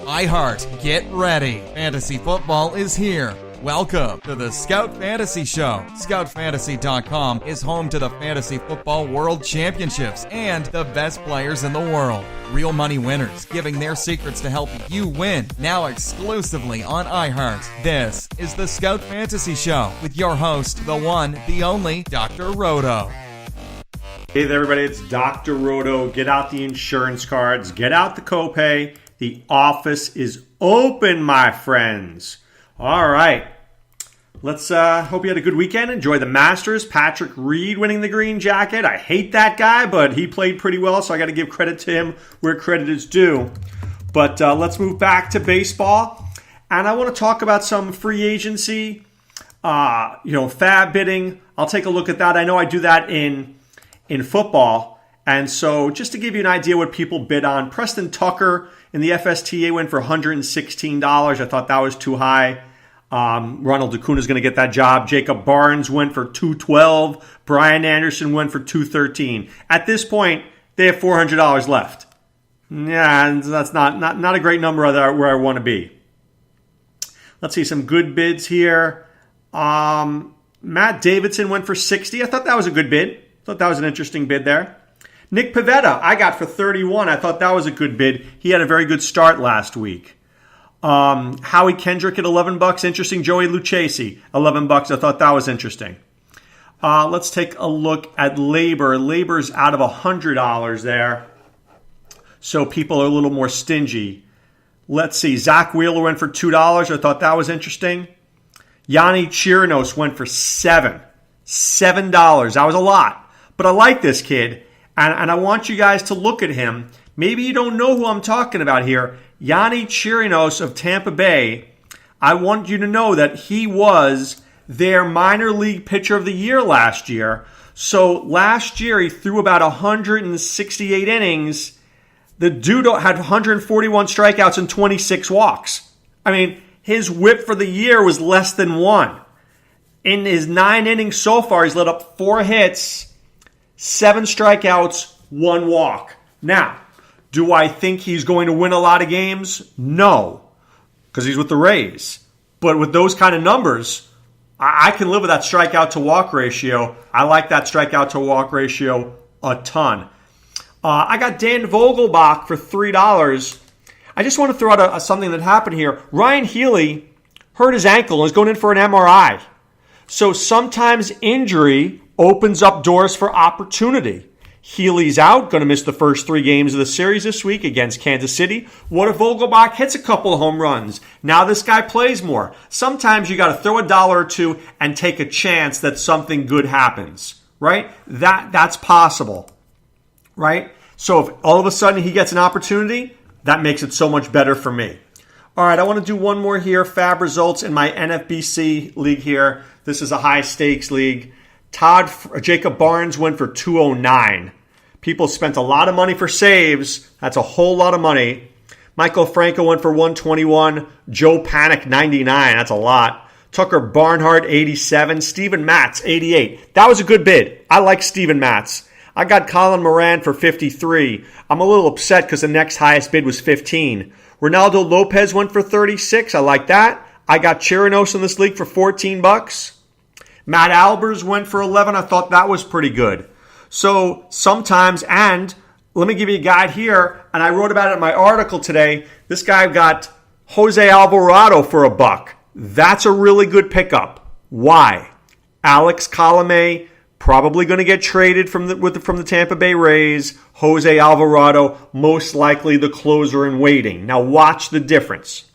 iHeart, get ready. Fantasy football is here. Welcome to the Scout Fantasy Show. ScoutFantasy.com is home to the Fantasy Football World Championships and the best players in the world. Real money winners giving their secrets to help you win. Now exclusively on iHeart. This is the Scout Fantasy Show with your host, the one, the only, Dr. Roto. Hey there, everybody. It's Dr. Roto. Get out the insurance cards. Get out the copay. The office is open, my friends. All right. Let's hope you had a good weekend. Enjoy the Masters. Patrick Reed winning the green jacket. I hate that guy, but he played pretty well, so I got to give credit to him where credit is due. But let's move back to baseball. And I want to talk about some free agency, FAAB bidding. I'll take a look at that. I know I do that in football. And so just to give you an idea what people bid on, Preston Tucker in the FSTA went for $116. I thought that was too high. Ronald Acuna is going to get that job. Jacob Barnes went for $212. Brian Anderson went for $213. At this point, they have $400 left. Yeah, that's not a great number where I want to be. Let's see some good bids here. Matt Davidson went for $60. I thought that was a good bid. Thought that was an interesting bid there. Nick Pivetta, I got for $31. I thought that was a good bid. He had a very good start last week. Howie Kendrick at $11. Interesting. Joey Lucchesi, $11. I thought that was interesting. Let's take a look at labor. Labor's out of $100 there. So people are a little more stingy. Let's see. Zach Wheeler went for $2. I thought that was interesting. Yanni Chirinos went for $7. That was a lot. But I like this kid. And I want you guys to look at him. Maybe you don't know who I'm talking about here. Yanni Chirinos of Tampa Bay. I want you to know that he was their minor league pitcher of the year last year. So last year he threw about 168 innings. The dude had 141 strikeouts and 26 walks. I mean, his whip for the year was less than 1. In his 9 innings so far, he's let up 4 hits, 7 strikeouts, 1 walk. Now, do I think he's going to win a lot of games? No, because he's with the Rays. But with those kind of numbers, I can live with that strikeout to walk ratio. I like that strikeout to walk ratio a ton. I got Dan Vogelbach for $3. I just want to throw out something that happened here. Ryan Healy hurt his ankle and is going in for an MRI. So sometimes injury opens up doors for opportunity. Healy's out, going to miss the first 3 games of the series this week against Kansas City. What if Vogelbach hits a couple of home runs? Now this guy plays more. Sometimes you got to throw $1 or $2 and take a chance that something good happens, right? That's possible, right? So if all of a sudden he gets an opportunity, that makes it so much better for me. All right, I want to do one more here. FAAB results in my NFBC league here. This is a high stakes league. Jacob Barnes went for $209. People spent a lot of money for saves. That's a whole lot of money. Michael Franco went for $121. Joe Panic, $99. That's a lot. Tucker Barnhart, $87. Steven Matz, $88. That was a good bid. I like Steven Matz. I got Colin Moran for $53. I'm a little upset because the next highest bid was $15. Ronaldo Lopez went for $36. I like that. I got Chirinos in this league for $14. Matt Albers went for $11. I thought that was pretty good. So sometimes, and let me give you a guide here, and I wrote about it in my article today. This guy got Jose Alvarado for $1. That's a really good pickup. Why? Alex Colomé probably going to get traded from the Tampa Bay Rays. Jose Alvarado most likely the closer in waiting. Now watch the difference.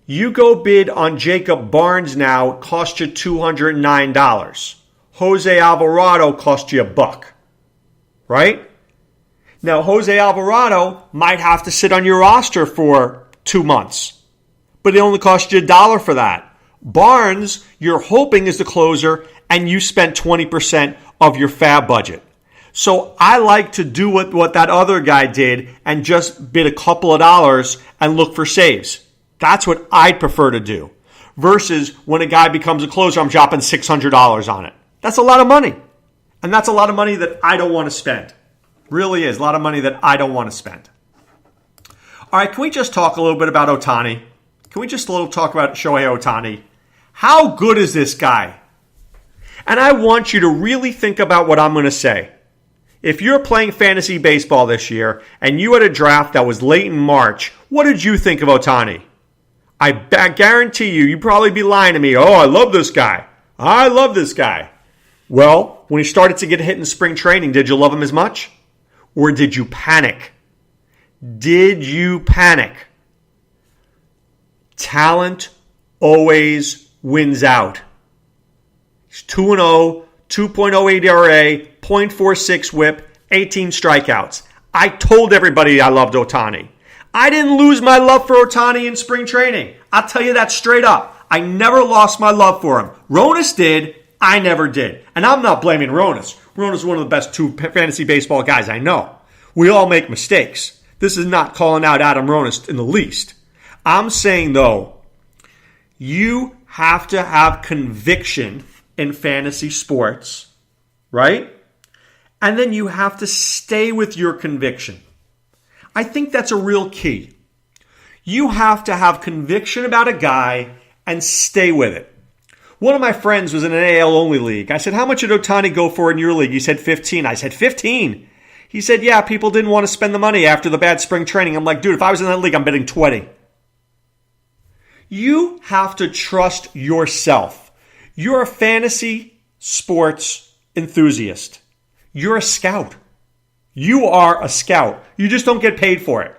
You go bid on Jacob Barnes now, cost you $209. Jose Alvarado cost you $1. Right? Now, Jose Alvarado might have to sit on your roster for 2 months, but it only cost you $1 for that. Barnes, you're hoping is the closer, and you spent 20% of your FAAB budget. So I like to do what that other guy did and just bid a couple of dollars and look for saves. That's what I'd prefer to do. Versus when a guy becomes a closer, I'm dropping $600 on it. That's a lot of money. And that's a lot of money that I don't want to spend. Really is a lot of money that I don't want to spend. All right, can we just talk a little bit about Ohtani? Can we just talk about Shohei Ohtani? How good is this guy? And I want you to really think about what I'm going to say. If you're playing fantasy baseball this year and you had a draft that was late in March, what did you think of Ohtani? I guarantee you'd probably be lying to me. Oh, I love this guy. I love this guy. Well, when he started to get hit in spring training, did you love him as much? Or did you panic? Did you panic? Talent always wins out. He's 2-0, 2.08 ERA, .46 whip, 18 strikeouts. I told everybody I loved Ohtani. I didn't lose my love for Ohtani in spring training. I'll tell you that straight up. I never lost my love for him. Ronas did. I never did. And I'm not blaming Ronas. Ronas is one of the best two fantasy baseball guys I know. We all make mistakes. This is not calling out Adam Ronas in the least. I'm saying, though, you have to have conviction in fantasy sports, right? And then you have to stay with your conviction. I think that's a real key. You have to have conviction about a guy and stay with it. One of my friends was in an AL-only league. I said, how much did Ohtani go for in your league? He said 15. I said, 15? He said, yeah, people didn't want to spend the money after the bad spring training. I'm like, dude, if I was in that league, I'm betting 20. You have to trust yourself. You're a fantasy sports enthusiast. You're a scout. You are a scout. You just don't get paid for it.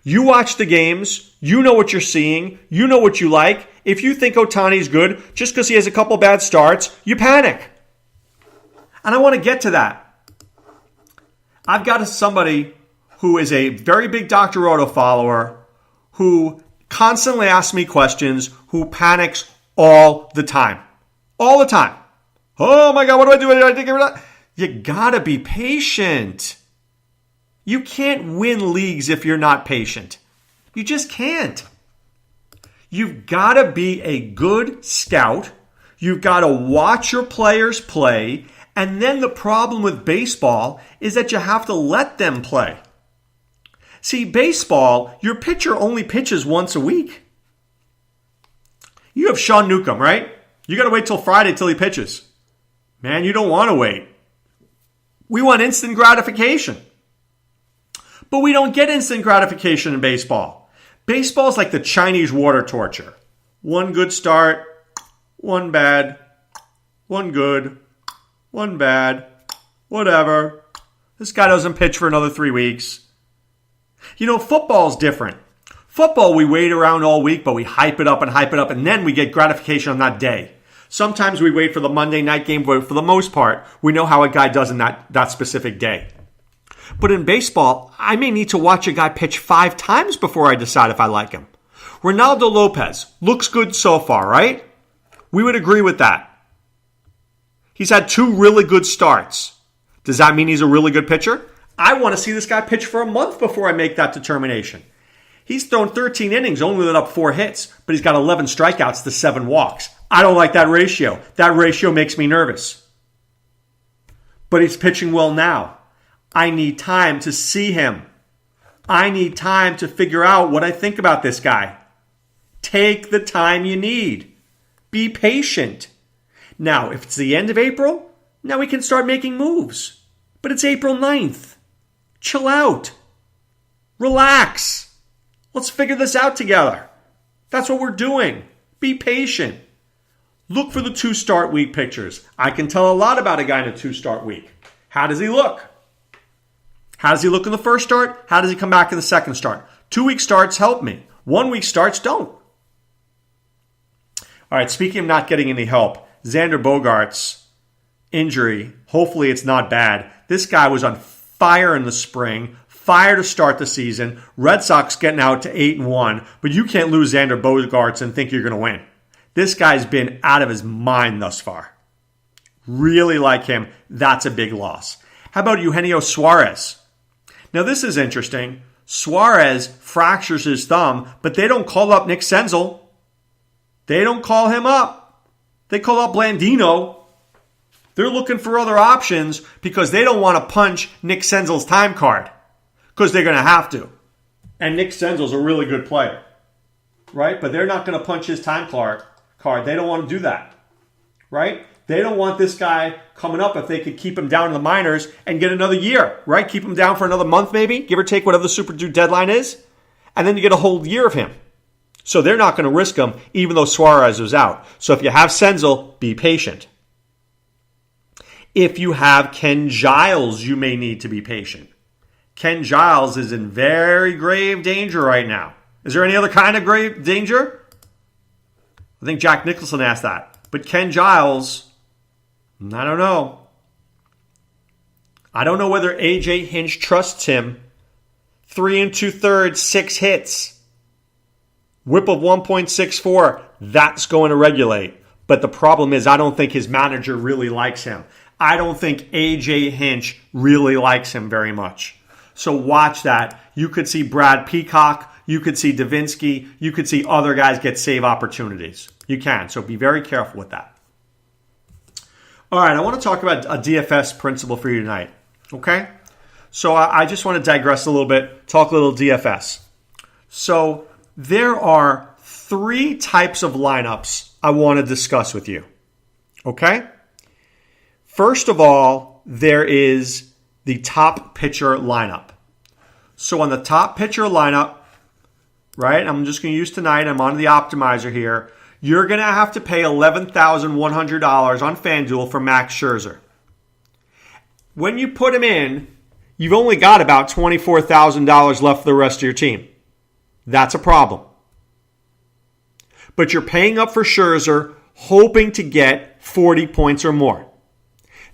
You watch the games. You know what you're seeing. You know what you like. If you think Ohtani's good, just because he has a couple bad starts, you panic. And I want to get to that. I've got somebody who is a very big Dr. Roto follower who constantly asks me questions, who panics all the time. All the time. Oh my God, what do I do? What do I do? You gotta be patient. You can't win leagues if you're not patient. You just can't. You've gotta be a good scout. You've gotta watch your players play. And then the problem with baseball is that you have to let them play. See, baseball, your pitcher only pitches once a week. You have Sean Newcomb, right? You got to wait till Friday till he pitches. Man, you don't want to wait. We want instant gratification. But we don't get instant gratification in baseball. Baseball is like the Chinese water torture. One good start, one bad, one good, one bad, whatever. This guy doesn't pitch for another 3 weeks. You know, football's different. Football, we wait around all week, but we hype it up, and then we get gratification on that day. Sometimes we wait for the Monday night game, but for the most part, we know how a guy does in that specific day. But in baseball, I may need to watch a guy pitch 5 times before I decide if I like him. Ronaldo Lopez looks good so far, right? We would agree with that. He's had 2 really good starts. Does that mean he's a really good pitcher? I want to see this guy pitch for a month before I make that determination. He's thrown 13 innings, only let up 4 hits, but he's got 11 strikeouts to 7 walks. I don't like that ratio. That ratio makes me nervous. But he's pitching well now. I need time to see him. I need time to figure out what I think about this guy. Take the time you need. Be patient. Now, if it's the end of April, now we can start making moves. But it's April 9th. Chill out. Relax. Let's figure this out together. That's what we're doing. Be patient. Look for the 2-start week pictures. I can tell a lot about a guy in a 2-start week. How does he look? How does he look in the first start? How does he come back in the second start? 2-week starts help me. 1-week starts don't. All right, speaking of not getting any help, Xander Bogaerts' injury, hopefully it's not bad. This guy was on fire in the spring, fire to start the season. Red Sox getting out to 8-1, but you can't lose Xander Bogaerts and think you're going to win. This guy's been out of his mind thus far. Really like him. That's a big loss. How about Eugenio Suarez? Now this is interesting. Suarez fractures his thumb, but they don't call up Nick Senzel. They don't call him up. They call up Blandino. They're looking for other options because they don't want to punch Nick Senzel's time card. Because they're going to have to. And Nick Senzel's a really good player, right? But they're not going to punch his time card. They don't want to do that, right? They don't want this guy coming up if they could keep him down in the minors and get another year, right? Keep him down for another month maybe, give or take whatever the Super Due deadline is, and then you get a whole year of him. So they're not going to risk him even though Suarez was out. So if you have Senzel, be patient. If you have Ken Giles, you may need to be patient. Ken Giles is in very grave danger right now. Is there any other kind of grave danger? I think Jack Nicholson asked that. But Ken Giles, I don't know. I don't know whether A.J. Hinch trusts him. 3 2/3, 6 hits. Whip of 1.64. That's going to regulate. But the problem is I don't think his manager really likes him. I don't think A.J. Hinch really likes him very much. So watch that. You could see Brad Peacock. You could see Davinsky. You could see other guys get save opportunities. You can. So be very careful with that. All right. I want to talk about a DFS principle for you tonight. Okay? So I just want to digress a little bit, talk a little DFS. So there are 3 types of lineups I want to discuss with you. Okay? First of all, there is the top pitcher lineup. So on the top pitcher lineup, right, I'm just going to use tonight, I'm on the optimizer here, you're going to have to pay $11,100 on FanDuel for Max Scherzer. When you put him in, you've only got about $24,000 left for the rest of your team. That's a problem. But you're paying up for Scherzer, hoping to get 40 points or more.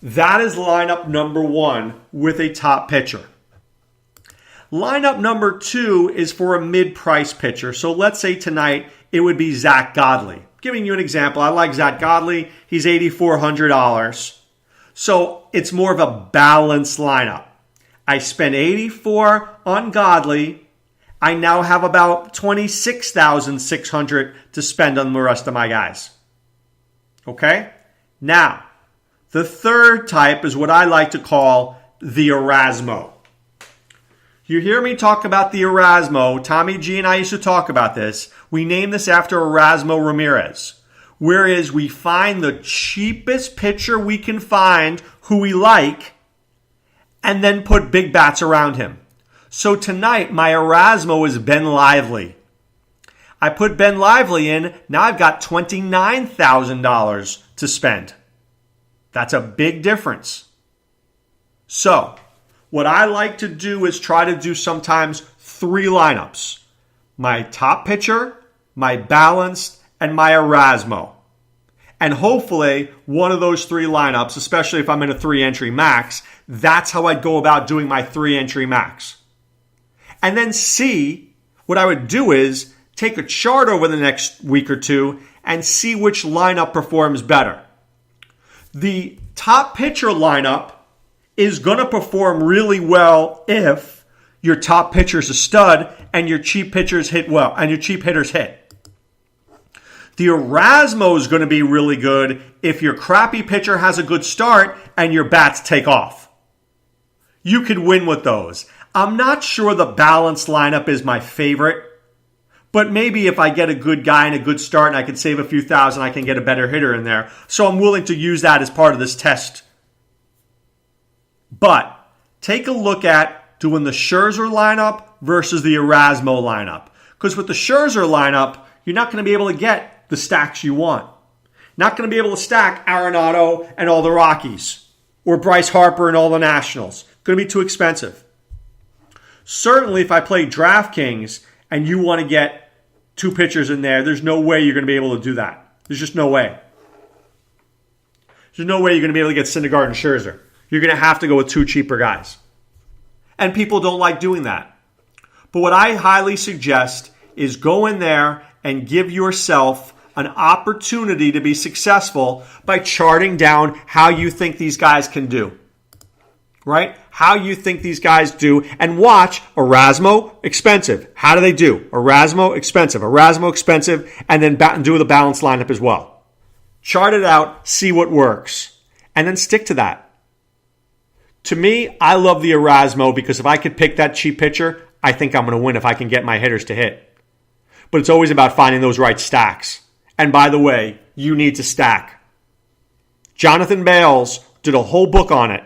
That is lineup number 1 with a top pitcher. Lineup number 2 is for a mid-price pitcher. So let's say tonight it would be Zach Godley. Giving you an example, I like Zach Godley. He's $8,400. So it's more of a balanced lineup. I spent $84 on Godley. I now have about $26,600 to spend on the rest of my guys. Okay? Now, the third type is what I like to call the Erasmo. You hear me talk about the Erasmo. Tommy G and I used to talk about this. We named this after Erasmo Ramirez. Whereas we find the cheapest pitcher we can find who we like and then put big bats around him. So tonight, my Erasmo is Ben Lively. I put Ben Lively in. Now I've got $29,000 to spend. That's a big difference. So, what I like to do is try to do sometimes 3 lineups. My top pitcher, my balanced, and my Erasmo. And hopefully, one of those 3 lineups, especially if I'm in a 3-entry max, that's how I'd go about doing my 3-entry max. And then see, what I would do is take a chart over the next week or 2 and see which lineup performs better. The top pitcher lineup is going to perform really well if your top pitcher is a stud and your cheap pitchers hit well, and your cheap hitters hit. The Erasmo is going to be really good if your crappy pitcher has a good start and your bats take off. You could win with those. I'm not sure the balanced lineup is my favorite, but maybe if I get a good guy and a good start and I can save a few thousand, I can get a better hitter in there. So I'm willing to use that as part of this test. But take a look at doing the Scherzer lineup versus the Erasmo lineup. Because with the Scherzer lineup, you're not going to be able to get the stacks you want. Not going to be able to stack Arenado and all the Rockies. Or Bryce Harper and all the Nationals. Going to be too expensive. Certainly if I play DraftKings and you want to get 2 pitchers in there, there's no way you're going to be able to do that. There's just no way. There's no way you're going to be able to get Syndergaard and Scherzer. You're going to have to go with 2 cheaper guys. And people don't like doing that. But what I highly suggest is go in there and give yourself an opportunity to be successful by charting down how you think these guys can do. Right? How you think these guys do. And watch Erasmo, expensive. How do they do? Erasmo, expensive. And then do the balanced lineup as well. Chart it out. See what works. And then stick to that. To me, I love the Erasmo because if I could pick that cheap pitcher, I think I'm going to win if I can get my hitters to hit. But it's always about finding those right stacks. And by the way, you need to stack. Jonathan Bales did a whole book on it.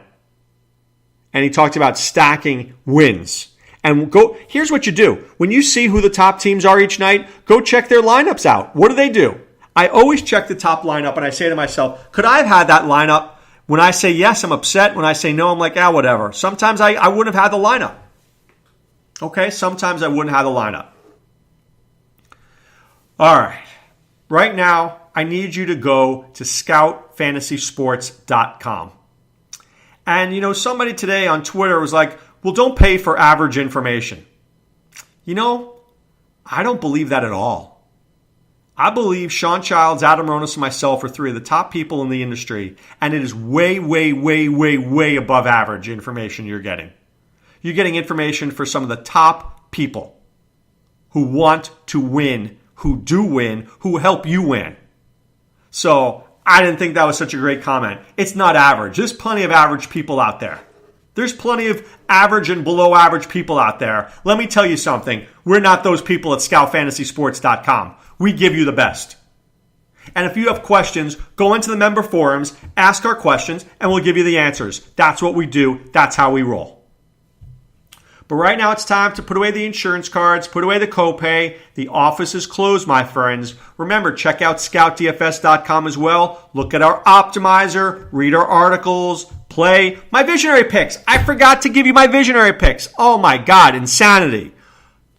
And he talked about stacking wins. And here's what you do. When you see who the top teams are each night, go check their lineups out. What do? I always check the top lineup and I say to myself, could I have had that lineup? When I say yes, I'm upset. When I say no, I'm like, whatever. Sometimes I wouldn't have had the lineup. Okay, sometimes I wouldn't have the lineup. All right. Right now, I need you to go to scoutfantasysports.com. And, somebody today on Twitter was like, well, don't pay for average information. I don't believe that at all. I believe Sean Childs, Adam Ronis, and myself are three of the top people in the industry, and it is way, way, way, way, way above average information you're getting. You're getting information for some of the top people who want to win, who do win, who help you win. So I didn't think that was such a great comment. It's not average. There's plenty of average people out there. There's plenty of average and below average people out there. Let me tell you something. We're not those people at scoutfantasysports.com. We give you the best. And if you have questions, go into the member forums, ask our questions, and we'll give you the answers. That's what we do. That's how we roll. But right now it's time to put away the insurance cards, put away the copay. The office is closed, my friends. Remember, check out scoutdfs.com as well. Look at our optimizer, read our articles, play my visionary picks. I forgot to give you my visionary picks. Oh my God, insanity.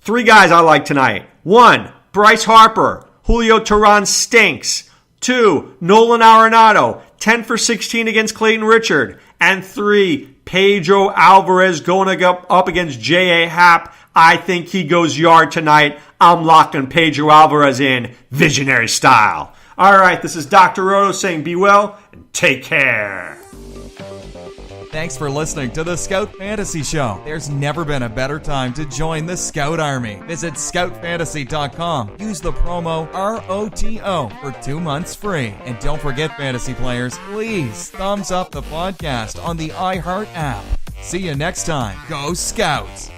3 guys I like tonight. 1, Bryce Harper. Julio Teheran stinks. 2, Nolan Arenado. 10 for 16 against Clayton Richard. And 3, Pedro Alvarez going up against J.A. Happ. I think he goes yard tonight. I'm locking Pedro Alvarez in visionary style. All right, this is Dr. Roto saying be well and take care. Thanks for listening to the Scout Fantasy Show. There's never been a better time to join the Scout Army. Visit scoutfantasy.com. Use the promo ROTO for 2 months free. And don't forget, fantasy players, please thumbs up the podcast on the iHeart app. See you next time. Go Scouts!